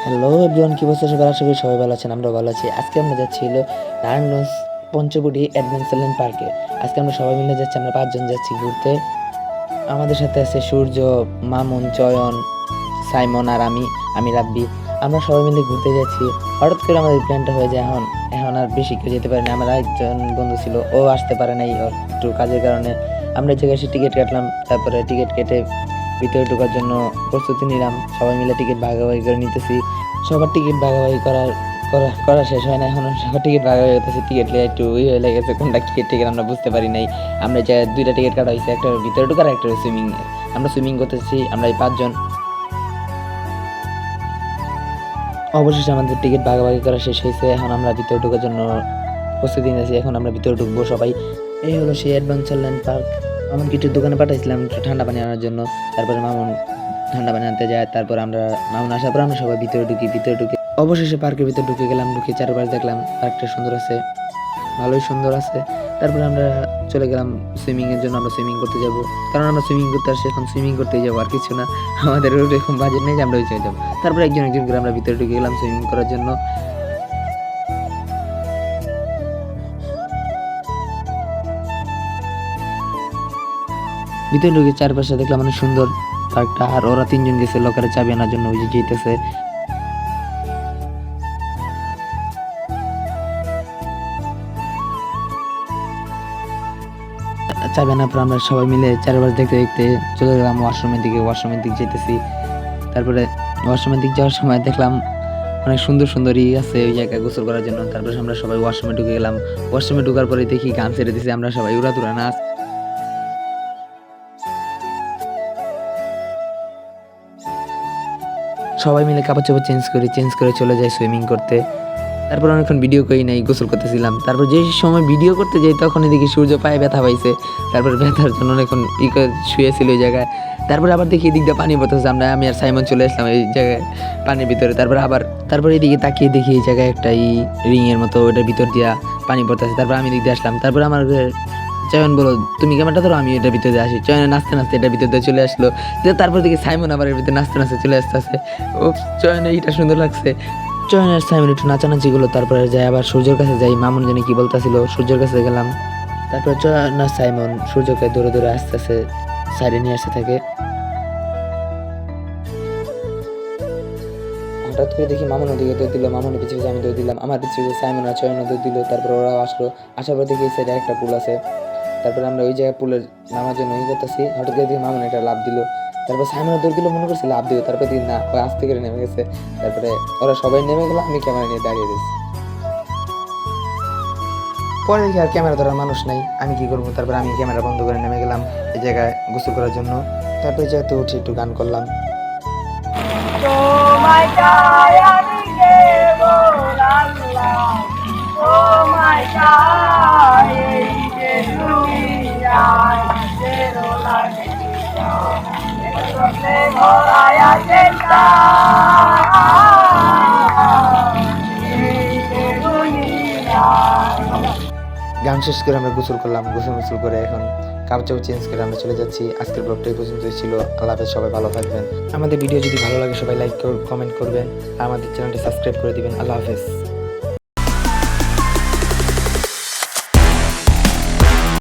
Hello everyone, কি অবস্থা সবার? আশা করি সবাই ভালো আছেন, আমরাও ভালো আছি। আজকে আমরা যাচ্ছি নারায়ণগঞ্জ পঞ্চবটি অ্যাডভেঞ্চারল্যান্ড পার্কে। আজকে আমরা সবাই মিলে যাচ্ছি, আমরা 5 জন যাচ্ছি ঘুরতে। আমাদের সাথে আছে সূর্য, মামুন, চয়ন, সাইমন আর আমি রাব্বি। আমরা সবাই মিলে ঘুরতে যাচ্ছি। হঠাৎ করে আমাদের প্ল্যানটা হয়ে যায়। এখন আর বেশি কেউ যেতে পারে না। আমার একজন বন্ধু ছিল, ও আসতে পারে নাই, ওর একটু কাজের কারণে। আমরা এই জায়গায় এসে টিকিট কাটলাম, তারপরে টিকিট কেটে ভিতরে ঢোকার জন্য প্রস্তুতি নিলাম। সবাই মিলে টিকিট ভাগাভাগি করে নিতেছি। সবার টিকিট ভাগাভাগি করা শেষ হয় না, এখনো সবার টিকিট ভাগাভাগি হতেছে। টিকিট লিয়ে একটু হয়ে লেগেছে, কোনটা টিকিট আমরা বুঝতে পারি নাই। আমরা যে 2টা টিকিট কাটা হয়েছে, একটা ভিতরে ঢোকার, একটা সুইমিং। আমরা সুইমিং করতেছি, আমরা এই 5 জন। অবশেষে আমাদের টিকিট ভাগাভাগি করা শেষ হয়েছে। এখন আমরা ভিতরে ঢোকার জন্য প্রস্তুতি নিয়েছি। এখন আমরা ভিতরে ঢুকবো সবাই। এই হলো সেই অ্যাডভেঞ্চারল্যান্ড পার্ক। মামুন কিছু দোকানে পাঠাইছিলাম একটু ঠান্ডা পানি আনার জন্য। তারপরে মামুন ঠান্ডা পানি আনতে যায়। তারপর মামুন আসার পর আমরা সবাই ভিতরে ঢুকে অবশেষে পার্কের ভিতরে ঢুকে গেলাম। ঢুকে চারপাশ দেখলাম, পার্কটা সুন্দর আছে, ভালোই সুন্দর আছে। তারপরে আমরা চলে গেলাম সুইমিং এর জন্য। আমরা সুইমিং করতে যাব, কারণ আমরা সুইমিং করতে আসছি, এখন সুইমিং করতে যাবো, আর কিছু না। আমাদের এরকম বাজেট নেই যে আমরা ওই জায়গায় যাবো। তারপরে একজন করে আমরা ভিতরে ঢুকে গেলাম সুইমিং করার জন্য। ভিতরে ঢুকে চারপাশে দেখলাম অনেক সুন্দর পার্কটা। আর ওরা 3 জন গেছে লকারে চাবি আনার জন্য, ওই যে যেতেছে। চাবি আনার পর আমরা সবাই মিলে চারপাশ দেখতে দেখতে চলে গেলাম ওয়াশরুমের দিকে যেতেছি। তারপরে ওয়াশরুমের দিক যাওয়ার সময় দেখলাম অনেক সুন্দর সুন্দরই আছে ওই জায়গায় গোসল করার জন্য। তারপরে আমরা সবাই ওয়াশরুমে ঢুকে গেলাম। ওয়াশরুমে ঢোকার পরে দেখি গান ছেড়ে দিছি, আমরা সবাই উড়াধুরা নাচ। সবাই মিলে কাপড় চোপড় চেঞ্জ করে চলে যাই সুইমিং করতে। তারপর অনেকক্ষণ ভিডিও করি নাই, গোসল করতেছিলাম। তারপর যে সময় ভিডিও করতে যাই তখন এদিকে সূর্য পায়ে ব্যথা পাইছে। তারপর ব্যথার জন্য অনেকক্ষণ শুয়েছিল ওই জায়গায়। তারপরে আবার দেখি এদিক দিয়ে পানি পড়তেছে। আমি আর সাইমন চলে আসলাম এই জায়গায় পানির ভিতরে। তারপর এদিকে তাকিয়ে দেখি এই জায়গায় একটা রিং এর মতো, ওটার ভিতর দিয়া পানি পড়তেছে। তারপর আমি এদিক দিয়ে আসলাম। তারপর আমার চয়ন বলো, তুমি ক্যামেরাটা ধরো, আমি এটার ভিতরে আসি। চয়নে নাচতে নাচতে এটার ভিতর দিয়ে চলে আসলো। তারপর দেখি সাইমন আবার এর ভিতরে নাচতে নাচতে চলে আসতেছে। ও চয়নে এইটা সুন্দর লাগছে। চয়নের সাইমন একটু নাচানাচি গুলো। তারপরে যাই আবার সূর্যের কাছে যাই। মামুন জানি কি বলতেছিল, সূর্যের কাছে গেলাম। তারপর চয়ন সাইমন সূর্যকে দৌড়ে দৌড়ে আসতেছে, সাইডে নিয়ে আসতে থাকে। হঠাৎ করে দেখি মামুন ওদিকে দৌড় দিল, মামুনের পিছিয়ে আমি দৌড় দিলাম, আমার পিছিয়ে সাইমন আর চয়ন দৌড় দিল। তারপর ওরাও আসলো। আসার পর দেখি এই সাইডে একটা পুল আছে। তারপরে আমরা ওই জায়গায় পুলের নামার জন্য করতেছি। হঠাৎ করে দেখি মামুন একটা লাভ দিল। তারপর সাইমন দৌড় দিল, মনে করছি লাভ দিল। তারপর দিন না, ওই আস্তে করে নেমে গেছে। তারপরে ওরা সবাই নেমে গেল, আমি ক্যামেরা নিয়ে দাঁড়িয়ে দিয়েছি। পরে দেখি আর ক্যামেরা ধরার মানুষ নাই, আমি কি করবো? তারপর আমি ক্যামেরা বন্ধ করে নেমে গেলাম এই জায়গায় গোসল করার জন্য। তারপর এই জায়গাতে উঠে একটু গান করলাম। গান শেষ করে আমরা গোসল করলাম। গোসল করে এখন কাপড় চোপড় চেঞ্জ করে আমরা চলে যাচ্ছি। আজকের ব্লগটা এই পর্যন্তই ছিল। আল্লাহ হাফেজ, সবাই ভালো থাকবেন। আমাদের ভিডিও যদি ভালো লাগে সবাই লাইক কমেন্ট করবেন, আর আমাদের চ্যানেলটি সাবস্ক্রাইব করে দিবেন। আল্লাহ হাফেজ।